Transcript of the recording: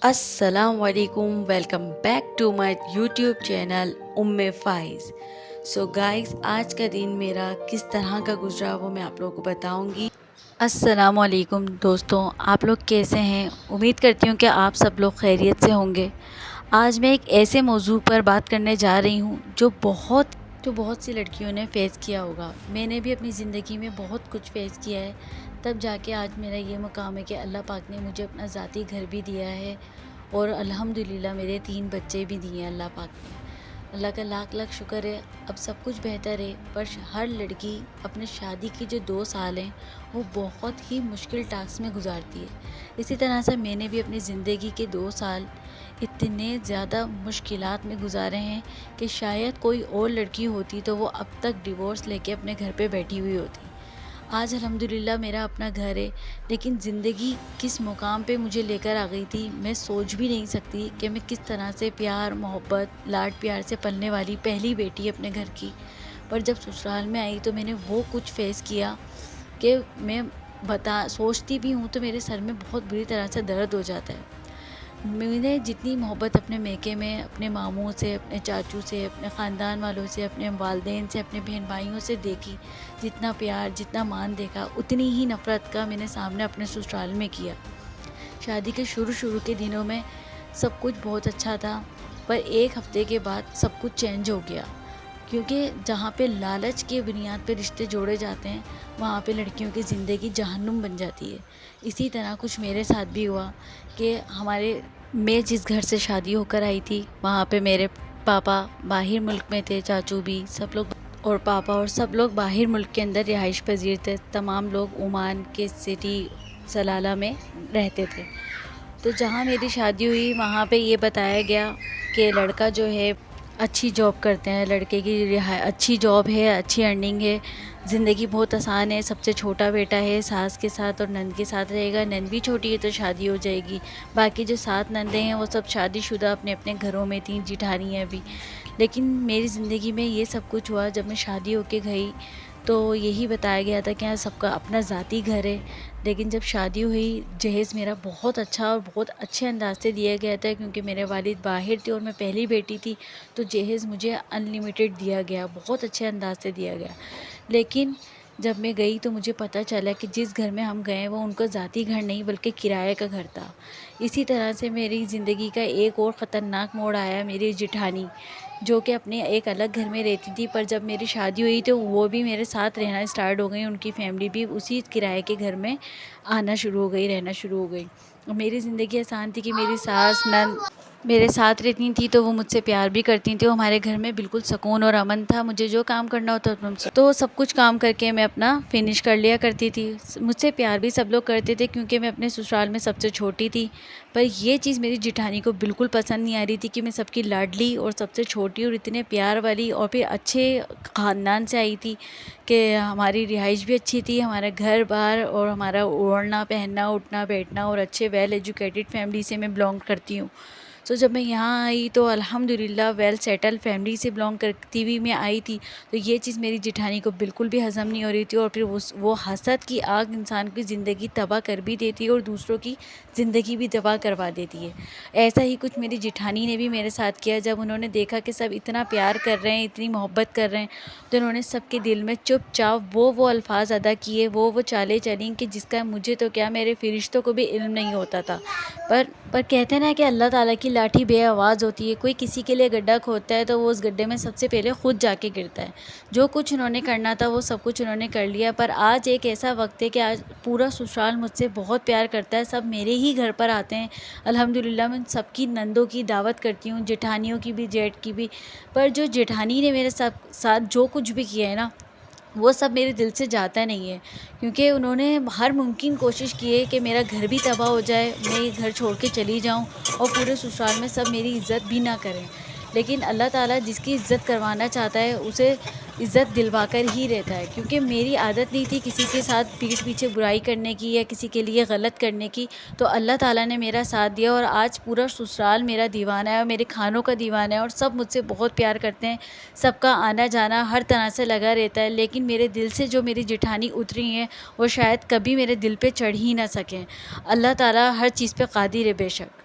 السلام علیکم، welcome back to my YouTube channel Faiz. So guys, آج کا دن میرا کس طرح کا گزرا وہ میں آپ لوگوں کو بتاؤں گی۔ السلام علیکم دوستوں، آپ لوگ کیسے ہیں؟ امید کرتی ہوں کہ آپ سب لوگ خیریت سے ہوں گے۔ آج میں ایک ایسے موضوع پر بات کرنے جا رہی ہوں جو بہت سی لڑکیوں نے فیس کیا ہوگا۔ میں نے بھی اپنی زندگی میں بہت کچھ فیس کیا ہے، تب جا کے آج میرا یہ مقام ہے کہ اللہ پاک نے مجھے اپنا ذاتی گھر بھی دیا ہے اور الحمدللہ میرے 3 بچے بھی دیے ہیں اللہ پاک نے۔ اللہ کا لاکھ لاکھ شکر ہے، اب سب کچھ بہتر ہے، پر ہر لڑکی اپنے شادی کی جو 2 سال ہیں وہ بہت ہی مشکل ٹاسک میں گزارتی ہے۔ اسی طرح سے میں نے بھی اپنی زندگی کے 2 سال اتنے زیادہ مشکلات میں گزارے ہیں کہ شاید کوئی اور لڑکی ہوتی تو وہ اب تک ڈیورس لے کے اپنے گھر پہ بیٹھی ہوئی ہوتی۔ آج الحمدللہ میرا اپنا گھر ہے، لیکن زندگی کس مقام پہ مجھے لے کر آ گئی تھی میں سوچ بھی نہیں سکتی کہ میں کس طرح سے پیار محبت لاڈ پیار سے پلنے والی پہلی بیٹی اپنے گھر کی، پر جب سسرال میں آئی تو میں نے وہ کچھ فیس کیا کہ میں سوچتی بھی ہوں تو میرے سر میں بہت بری طرح سے درد ہو جاتا ہے۔ میں نے جتنی محبت اپنے میکے میں اپنے ماموں سے، اپنے چاچو سے، اپنے خاندان والوں سے، اپنے والدین سے، اپنے بہن بھائیوں سے دیکھی، جتنا پیار جتنا مان دیکھا، اتنی ہی نفرت کا میں نے سامنے اپنے سسرال میں کیا۔ شادی کے شروع کے دنوں میں سب کچھ بہت اچھا تھا، پر ایک ہفتے کے بعد سب کچھ چینج ہو گیا، کیونکہ جہاں پہ لالچ کی بنیاد پہ رشتے جوڑے جاتے ہیں وہاں پہ لڑکیوں کی زندگی جہنم بن جاتی ہے۔ اسی طرح کچھ میرے ساتھ بھی ہوا کہ میں جس گھر سے شادی ہو کر آئی تھی وہاں پہ میرے پاپا باہر ملک میں تھے، چاچو بھی سب لوگ، اور پاپا اور سب لوگ باہر ملک کے اندر رہائش پذیر تھے۔ تمام لوگ عمان کے سٹی سلالہ میں رہتے تھے۔ تو جہاں میری شادی ہوئی وہاں پہ یہ بتایا گیا کہ لڑکا جو ہے اچھی جاب کرتے ہیں، لڑکے کی اچھی جاب ہے، اچھی ارننگ ہے، زندگی بہت آسان ہے، سب سے چھوٹا بیٹا ہے، ساس کے ساتھ اور نند کے ساتھ رہے گا، نند بھی چھوٹی ہے تو شادی ہو جائے گی، باقی جو 7 نندیں ہیں وہ سب شادی شدہ اپنے اپنے گھروں میں تھیں، جٹھانی ہیں بھی۔ لیکن میری زندگی میں یہ سب کچھ ہوا جب میں شادی ہو کے گئی تو یہی بتایا گیا تھا کہ یہاں سب کا اپنا ذاتی گھر ہے، لیکن جب شادی ہوئی جہیز میرا بہت اچھا اور بہت اچھے انداز سے دیا گیا تھا، کیونکہ میرے والد باہر تھے اور میں پہلی بیٹی تھی، تو جہیز مجھے انلیمیٹڈ دیا گیا، بہت اچھے انداز سے دیا گیا۔ لیکن جب میں گئی تو مجھے پتہ چلا کہ جس گھر میں ہم گئے وہ ان کا ذاتی گھر نہیں بلکہ کرائے کا گھر تھا۔ اسی طرح سے میری زندگی کا ایک اور خطرناک موڑ آیا، میری جٹھانی جو کہ اپنے ایک الگ گھر میں رہتی تھی، پر جب میری شادی ہوئی تو وہ بھی میرے ساتھ رہنا اسٹارٹ ہو گئی، ان کی فیملی بھی اسی کرائے کے گھر میں آنا شروع ہو گئی، رہنا شروع ہو گئی۔ میری زندگی آسان تھی کہ میری ساس نند میرے ساتھ رہتی تھیں تو وہ مجھ سے پیار بھی کرتی تھیں، ہمارے گھر میں بالکل سکون اور امن تھا، مجھے جو کام کرنا ہوتا تو سب کچھ کام کر کے میں اپنا فنش کر لیا کرتی تھی۔ مجھ سے پیار بھی سب لوگ کرتے تھے کیونکہ میں اپنے سسرال میں سب سے چھوٹی تھی، پر یہ چیز میری جٹھانی کو بالکل پسند نہیں آ رہی تھی کہ میں سب کی لاڈلی اور سب سے چھوٹی اور اتنے پیار والی اور پھر اچھے خاندان سے آئی تھی، کہ ہماری رہائش بھی اچھی تھی، ہمارا گھر بار اور ہمارا اوڑھنا پہننا اٹھنا بیٹھنا اور اچھے ویل ایجوکیٹڈ فیملی سے میں بلانگ کرتی ہوں۔ تو جب میں یہاں آئی تو الحمدللہ ویل سیٹل فیملی سے بلانگ کرتی ہوئی میں آئی تھی، تو یہ چیز میری جٹھانی کو بالکل بھی ہضم نہیں ہو رہی تھی، اور پھر وہ حسد کی آگ انسان کی زندگی تباہ کر بھی دیتی ہے اور دوسروں کی زندگی بھی تباہ کروا دیتی ہے۔ ایسا ہی کچھ میری جٹھانی نے بھی میرے ساتھ کیا، جب انہوں نے دیکھا کہ سب اتنا پیار کر رہے ہیں، اتنی محبت کر رہے ہیں، تو انہوں نے سب کے دل میں چپ چاپ وہ الفاظ ادا کیے، وہ چالیں چلیں کہ جس کا مجھے تو کیا میرے فرشتوں کو بھی علم نہیں ہوتا تھا۔ پر کہتے ہیں نا کہ اللہ تعالیٰ کی لاٹھی بے آواز ہوتی ہے، کوئی کسی کے لیے گڈھا کھودتا ہے تو وہ اس گڈھے میں سب سے پہلے خود جا کے گرتا ہے۔ جو کچھ انہوں نے کرنا تھا وہ سب کچھ انہوں نے کر لیا، پر آج ایک ایسا وقت ہے کہ آج پورا سسرال مجھ سے بہت پیار کرتا ہے، سب میرے ہی گھر پر آتے ہیں، الحمدللہ میں سب کی نندوں کی دعوت کرتی ہوں، جٹھانیوں کی بھی جیٹھ کی بھی، پر جو جٹھانی نے میرے ساتھ جو کچھ بھی کیا ہے نا وہ سب میرے دل سے جاتا نہیں ہے، کیونکہ انہوں نے ہر ممکن کوشش کی ہے کہ میرا گھر بھی تباہ ہو جائے، میں یہ گھر چھوڑ کے چلی جاؤں اور پورے سسرال میں سب میری عزت بھی نہ کریں، لیکن اللہ تعالیٰ جس کی عزت کروانا چاہتا ہے اسے عزت دلوا کر ہی رہتا ہے، کیونکہ میری عادت نہیں تھی کسی کے ساتھ پیٹھ پیچھے برائی کرنے کی یا کسی کے لیے غلط کرنے کی، تو اللہ تعالیٰ نے میرا ساتھ دیا اور آج پورا سسرال میرا دیوانہ ہے اور میرے کھانوں کا دیوانہ ہے، اور سب مجھ سے بہت پیار کرتے ہیں، سب کا آنا جانا ہر طرح سے لگا رہتا ہے، لیکن میرے دل سے جو میری جٹھانی اتری ہیں وہ شاید کبھی میرے دل پہ چڑھ ہی نہ سکیں۔ اللہ تعالیٰ ہر چیز پہ قادر ہے بے شک۔